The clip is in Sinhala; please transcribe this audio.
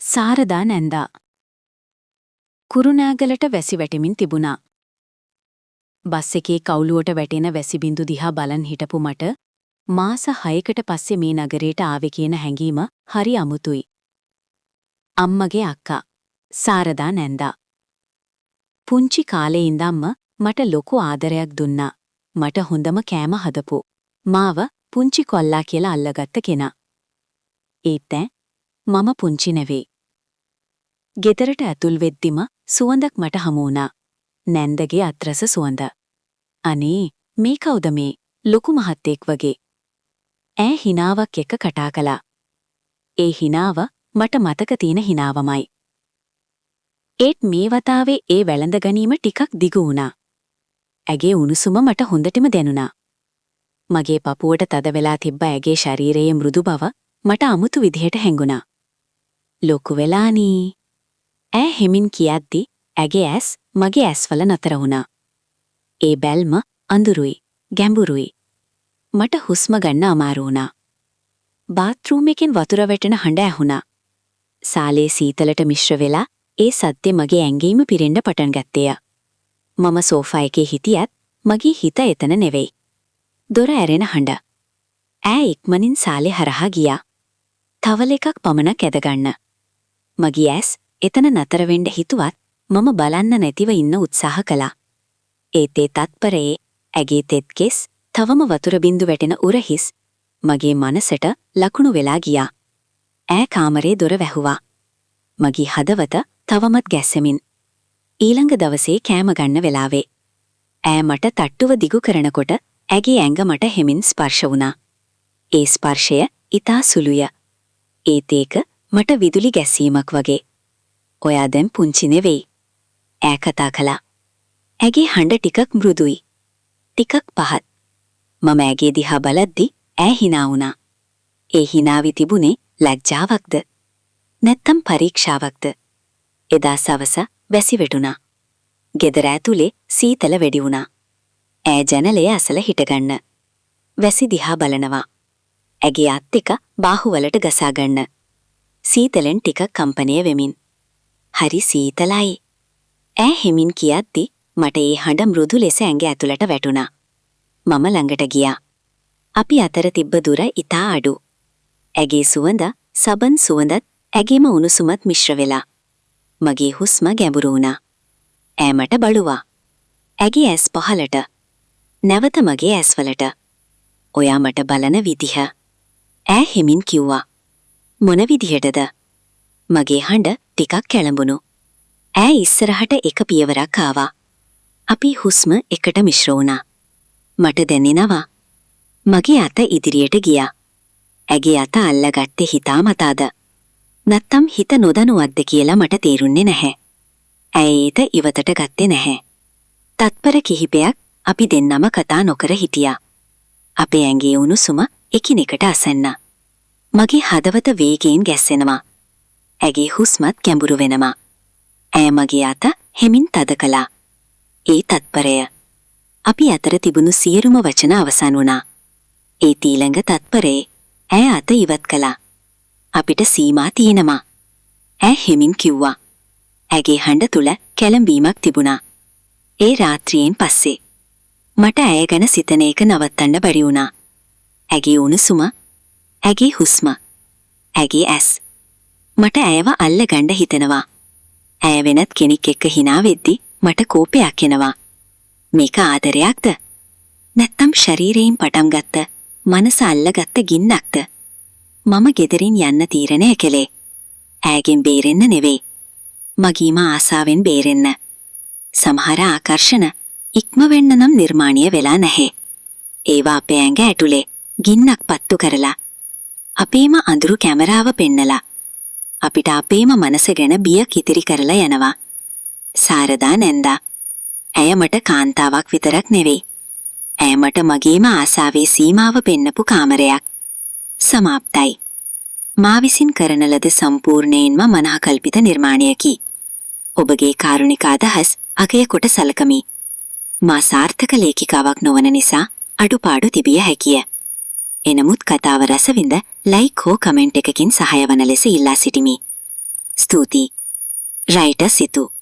සාරදා නැන්දා. කුරුණෑගලට වැසි වැටෙමින් තිබුණා. බස් එකේ කවුලුවට වැටෙන වැසිබින්දු දිහා බලන් හිටපු මට මාස 6කට පස්සේ මේ නගරයට ආවේ කියන හැඟීම හරි අමුතුයි. අම්මගේ අක්කා සාරදා නැන්දා. පුංචි කාලේ ඉඳන්ම මට ලොකු ආදරයක් දුන්නා. මට හොඳම කෑම හදපු. මාව පුංචි කොල්ලා කියලා අල්ලගත්ත කෙනා. ඒත් දැන් මම පුංචි නෙවෙයි. ගෙදරට ඇතුල් වෙද්දිම සුවඳක් මට හමු වුණා. නැන්දගේ අත්‍රස සුවඳ. අනේ මේ කවුද මේ ලොකු මහත්තයෙක් වගේ. ඈ හිනාවක් එක්ක කතා කළා. ඒ හිනාව මට මතක තියෙන හිනාවමයි. ඒත් මේ වතාවේ ඒ වැළඳ ගැනීම ටිකක් දිගු වුණා. ඇගේ උණුසුම මට හොඳටම දැනුණා. මගේ පපුවට තද වෙලා තිබ්බ ඇගේ ශරීරයේ මෘදු බව මට අමුතු විදිහට හැඟුණා. ලොකු වෙලානී. ඈ හෙමින් කියද්දි ඇගේ ඇස් මගේ ඇස්වල නතර වුණා. ඒ බැල්ම අඳුරුයි, ගැඹුරුයි. මට හුස්ම ගන්න අමාරු වුණා. බාත්රූම් එකෙන් වතුර වැටෙන හඬ ඇහුණා. සාලේ සීතලට මිශ්‍ර වෙලා ඒ සද්දේ මගේ ඇඟේම පිරෙන්න පටන් ගත්තේය. මම සෝෆා එකේ හිටියත් මගේ හිත එතන නෙවෙයි. දොර ඇරෙන හඬ. ඈ ඉක්මනින් සාලේ හරහා ගියා. තවල එකක් පමණක් ඇදගන්න. මගේ ඇස් එතන නතර වෙන්න හිතුවත් මම බලන්න නැතිව ඉන්න උත්සාහ කළා. ඒත් ඒ තත්පරයේ ඇගේ තෙත් කෙස් තවම වතුර බින්දු වැටෙන උරහිස් මගේ මනසට ලකුණු වෙලා ගියා. ඈ කාමරේ දොර වැහුවා. මගේ හදවත තවමත් ගැස්සෙමින්. ඊළඟ දවසේ කෑම ගන්න වෙලාවේ ඈ මට තට්ටුව දිගු කරනකොට ඇගේ ඇඟ මට හෙමින් ස්පර්ශ වුණා. ඒ ස්පර්ශය ඊටා සුළුය. ඒත් ඒක මට විදුලි ගැස්සීමක් වගේ. ඔයා දැන් පුංචි නෙවෙයි. ඈ කතා කළා. ඇගේ හඬ ටිකක් මෘදුයි. ටිකක් පහත්. මම ඇගේ දිහා බලද්දි ඈ hina වුණා. ඒ hinaවි තිබුණේ ලැජ්ජාවක්ද? නැත්තම් පරීක්ෂාවක්ද? එදා සවස වැසි වැටුණා. ගෙදර ඇතුලේ සීතල වැඩි වුණා. ඈ ජනලයේ අසල හිටගන්න. වැසි දිහා බලනවා. ඇගේ අත් එක බාහුවලට ගසා ගන්න. සීතලෙන් ටිකක් කම්පණය වෙමින්. හරි සීතලයි. ඈ හෙමින් කියද්දි මට ඒ හඬ මෘදු ලෙස ඇඟ ඇතුළට වැටුණා. මම ළඟට ගියා. අපි අතර තිබ්බ දුර ඉතා අඩු. ඇගේ සුවඳ, සබන් සුවඳත් ඇගේම උණුසුමත් මිශ්‍ර වෙලා. මගේ හුස්ම ගැඹුරු වුණා. ඈ මට බලුවා. ඇගේ ඇස් පහලට. නැවත මගේ ඇස්වලට. ඔයා මට බලන විදිහ. ඈ හෙමින් කිව්වා. මොන විදිහටද? මගේ හඬ ටිකක් කැළඹුණු. ඈ ඉස්සරහට එක පියවරක් ආවා. අපි හුස්ම එකට මිශ්‍ර වුණා. මට දැනෙනවා. මගේ අත ඉදිරියට ගියා. ඇගේ අත අල්ලගත්තේ හිතාමතාද? නැත්තම් හිත නොදනුවත්ද කියලා මට තේරුන්නේ නැහැ. ඇය ඒත ඉවතට ගත්තේ නැහැ. තත්පර කිහිපයක් අපි දෙන්නම කතා නොකර හිටියා. අපේ ඇඟේ උණුසුම එකිනෙකට අසන්න. මගේ හදවත වේගයෙන් ගැස්සෙනවා. ඇගේ හුස්මත් ගැඹුරු වෙනවා. ඇය මගේ අත හෙමින් තද කළා. ඒ තත්පරය. අපි අතර තිබුණු සියලුම වචන අවසන් වුණා. ඒ ඊළඟ තත්පරේ ඇය අත ඉවත් කළා. අපිට සීමා තියෙනවා. ඈ හෙමින් කිව්වා. ඇගේ හඬ තුල කැළඹීමක් තිබුණා. ඒ රාත්‍රියෙන් පස්සේ මට ඇය ගැන සිතන එක නවත්තන්න බැරි වුණා. ඇගේ උණුසුම, ඇගේ හුස්ම, ඇගේ ඇස්. මට ඇයව අල්ලගන්න හිතෙනවා. ඇය වෙනත් කෙනෙක් එක්ක hina වෙද්දි මට කෝපයක් එනවා. මේක ආදරයක්ද? නැත්තම් ශරීරයෙන් පටන් ගත්ත, මනස අල්ලගත්ත ගින්නක්ද? මම ගෙදරින් යන්න තීරණය කළේ. ඇයගෙන් බේරෙන්න නෙවෙයි. මගීම ආසාවෙන් බේරෙන්න. සමහර ආකර්ෂණ ඉක්ම වෙන්න නම් නිර්මාණය වෙලා නැහැ. ඒවා අපේ ඇඟ ඇතුලේ ගින්නක් පත්තු කරලා අපේම අඳුරු කැමරාව පෙන්නලා අපිට අපේම මනස ගැන බිය කිතිරි කරලා යනවා. සාරදා නැන්දා. ඇය මට කාන්තාවක් විතරක් නෙවෙයි. ඇය මට මගේම ආසාවේ සීමාව පෙන්නපු කාමරයක්. සමාප්තයි. මා විසින් කරන ලද සම්පූර්ණයෙන්ම මනහකල්පිත නිර්මාණයකි. ඔබගේ කාරුණික අදහස් අගය කොට සලකමි. මා සාර්ථක ලේඛිකාවක් නොවන නිසා අඩුපාඩු තිබිය හැකිය. එනමුත් කතාව රසවිඳ ලයික් හෝ කමෙන්ට් එකකින් සහාය වන ලෙස ඉල්ලා සිටිමි. ස්තුතියි. රයිට සිතු.